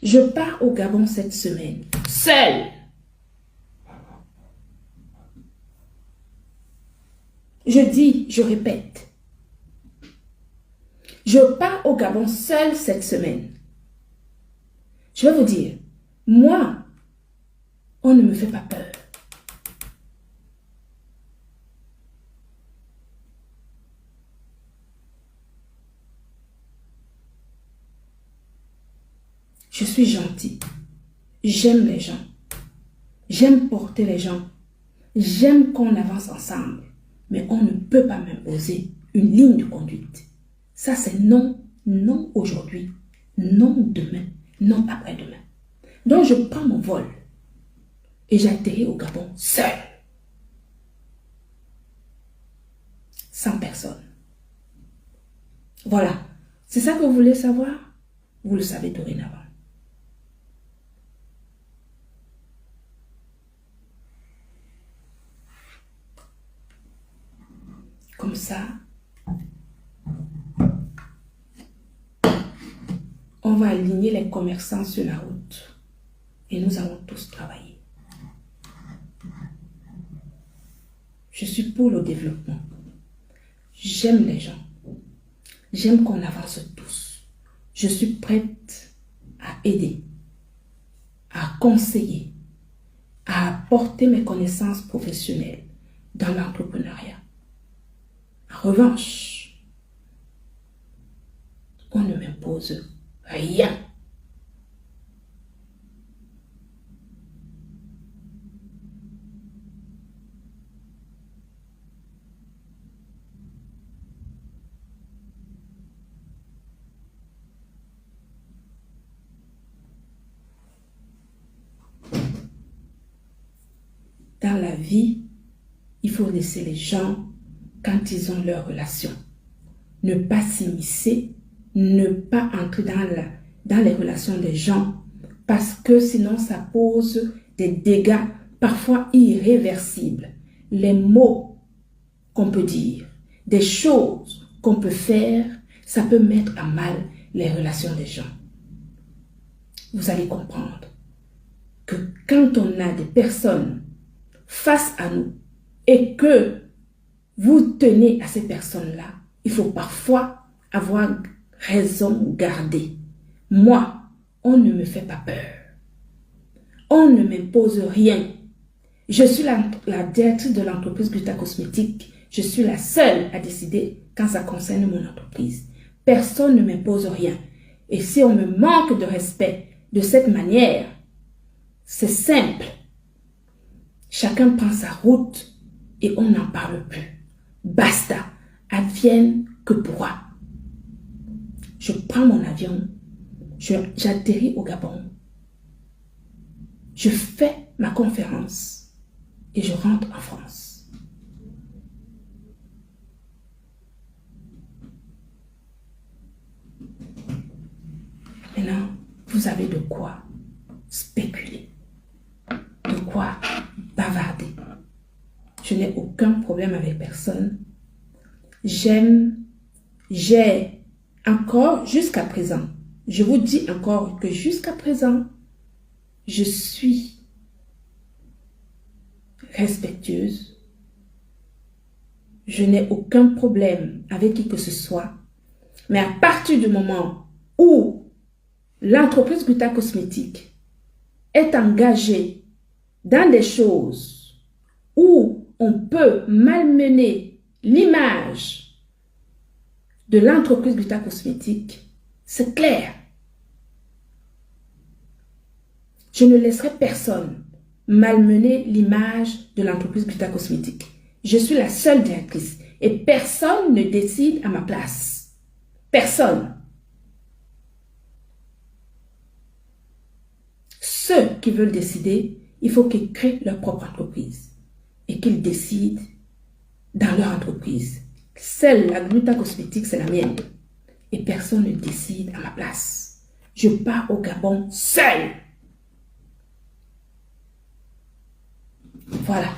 Je pars au Gabon cette semaine, seule. Je dis, je répète. Je pars au Gabon seule cette semaine. Je vais vous dire, moi, on ne me fait pas peur. Je suis gentille. J'aime les gens. J'aime porter les gens. J'aime qu'on avance ensemble. Mais on ne peut pas m'imposer une ligne de conduite. Ça, c'est non, non aujourd'hui, non demain, non après-demain. Donc, je prends mon vol et j'atterris au Gabon seul. Sans personne. Voilà. C'est ça que vous voulez savoir? Vous le savez dorénavant. Comme ça, on va aligner les commerçants sur la route et nous allons tous travailler. Je suis pour le développement. J'aime les gens. J'aime qu'on avance tous. Je suis prête à aider, à conseiller, à apporter mes connaissances professionnelles dans l'entrepreneuriat. En revanche, on ne m'impose rien. Dans la vie, il faut laisser les gens quand ils ont leurs relations. Ne pas s'immiscer, ne pas entrer dans les relations des gens parce que sinon ça pose des dégâts parfois irréversibles. Les mots qu'on peut dire, des choses qu'on peut faire, ça peut mettre à mal les relations des gens. Vous allez comprendre que quand on a des personnes face à nous et que vous tenez à ces personnes-là, il faut parfois avoir raison gardée. Moi, on ne me fait pas peur. On ne m'impose rien. Je suis la directrice de l'entreprise Gluta Cosmétique. Je suis la seule à décider quand ça concerne mon entreprise. Personne ne m'impose rien. Et si on me manque de respect de cette manière, c'est simple. Chacun prend sa route et on n'en parle plus. Basta, advienne que pourra. Je prends mon avion, j'atterris au Gabon, je fais ma conférence et je rentre en France. Maintenant, vous avez de quoi spéculer, de quoi bavarder. Je n'ai aucun problème avec personne. J'ai encore jusqu'à présent, je vous dis encore que jusqu'à présent, je suis respectueuse. Je n'ai aucun problème avec qui que ce soit. Mais à partir du moment où l'entreprise Gluta Cosmétique est engagée dans des choses où on peut malmener l'image de l'entreprise Gluta Cosmétique, c'est clair. Je ne laisserai personne malmener l'image de l'entreprise Gluta Cosmétique. Je suis la seule directrice et personne ne décide à ma place. Personne. Ceux qui veulent décider, il faut qu'ils créent leur propre entreprise et qu'ils décident dans leur entreprise. Celle, la Gluta Cosmétique, c'est la mienne. Et personne ne décide à ma place. Je pars au Gabon seule. Voilà.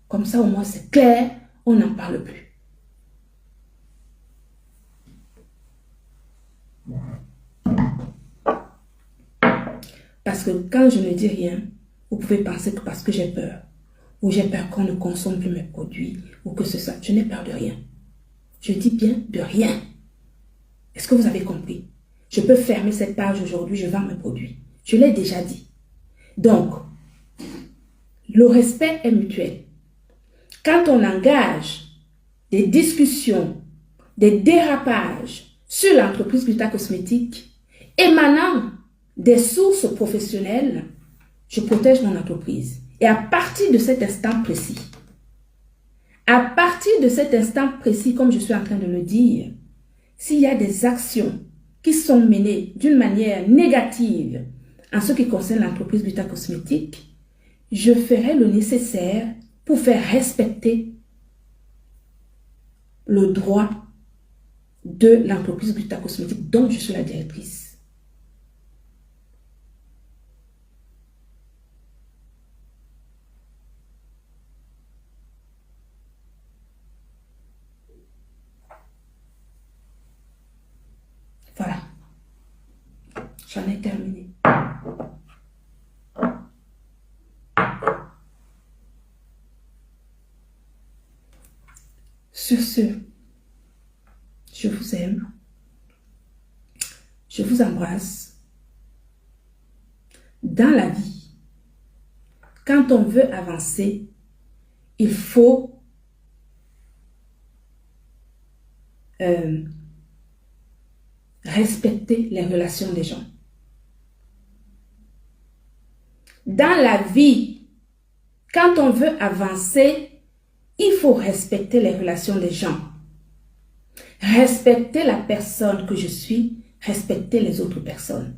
Comme ça, au moins, c'est clair. On n'en parle plus. Parce que quand je ne dis rien, vous pouvez penser que parce que j'ai peur, ou j'ai peur qu'on ne consomme plus mes produits, ou que ce soit. Je n'ai peur de rien. Je dis bien de rien. Est-ce que vous avez compris? Je peux fermer cette page aujourd'hui, je vends mes produits. Je l'ai déjà dit. Donc, le respect est mutuel. Quand on engage des discussions, des dérapages sur l'entreprise Gluta Cosmétique, émanant des sources professionnelles, je protège mon entreprise. Et à partir de cet instant précis, comme je suis en train de le dire, s'il y a des actions qui sont menées d'une manière négative en ce qui concerne l'entreprise Gluta Cosmétique, je ferai le nécessaire pour faire respecter le droit de l'entreprise Gluta Cosmétique dont je suis la directrice. Voilà. J'en ai terminé. Sur ce, je vous aime. Je vous embrasse. Dans la vie, quand on veut avancer, il faut respecter les relations des gens. Dans la vie, quand on veut avancer, il faut respecter les relations des gens. Respecter la personne que je suis, respecter les autres personnes.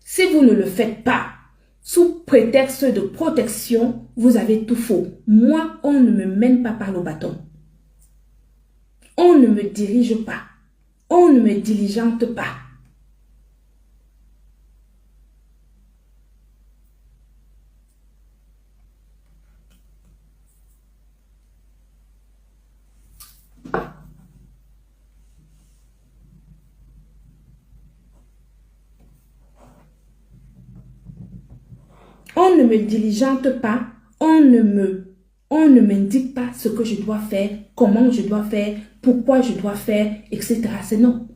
Si vous ne le faites pas, sous prétexte de protection, vous avez tout faux. Moi, on ne me mène pas par le bâton. On ne me dirige pas. On ne me diligente pas. On ne me diligente pas, on ne m'indique pas ce que je dois faire, comment je dois faire, pourquoi je dois faire, etc. C'est non.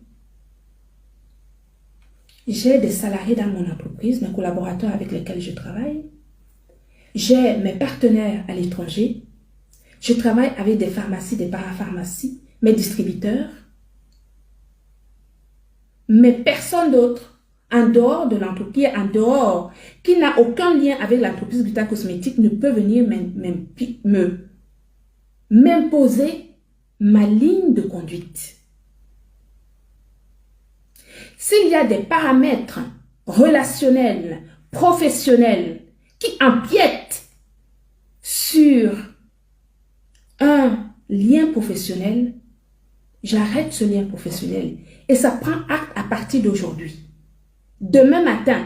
J'ai des salariés dans mon entreprise, mes collaborateurs avec lesquels je travaille. J'ai mes partenaires à l'étranger. Je travaille avec des pharmacies, des parapharmacies, mes distributeurs. Mais personne d'autre en dehors de l'entreprise, qui n'a aucun lien avec l'entreprise Gluta Cosmétique, ne peut venir m'imposer ma ligne de conduite. S'il y a des paramètres relationnels, professionnels, qui empiètent sur un lien professionnel, j'arrête ce lien professionnel. Et ça prend acte à partir d'aujourd'hui. Demain matin,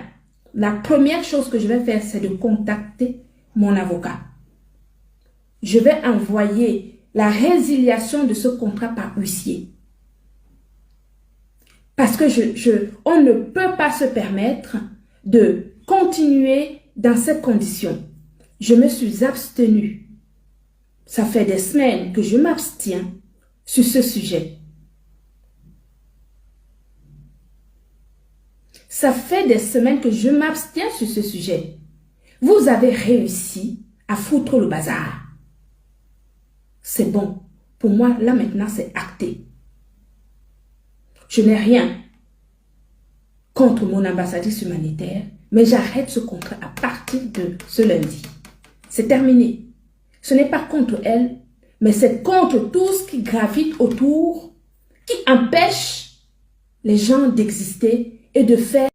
la première chose que je vais faire, c'est de contacter mon avocat. Je vais envoyer la résiliation de ce contrat par huissier. Parce que on ne peut pas se permettre de continuer dans cette condition. Je me suis abstenue. Ça fait des semaines que je m'abstiens sur ce sujet. Ça fait des semaines que je m'abstiens sur ce sujet. Vous avez réussi à foutre le bazar. C'est bon. Pour moi, là maintenant, c'est acté. Je n'ai rien contre mon ambassadrice humanitaire, mais j'arrête ce contrat à partir de ce lundi. C'est terminé. Ce n'est pas contre elle, mais c'est contre tout ce qui gravite autour, qui empêche les gens d'exister et de faire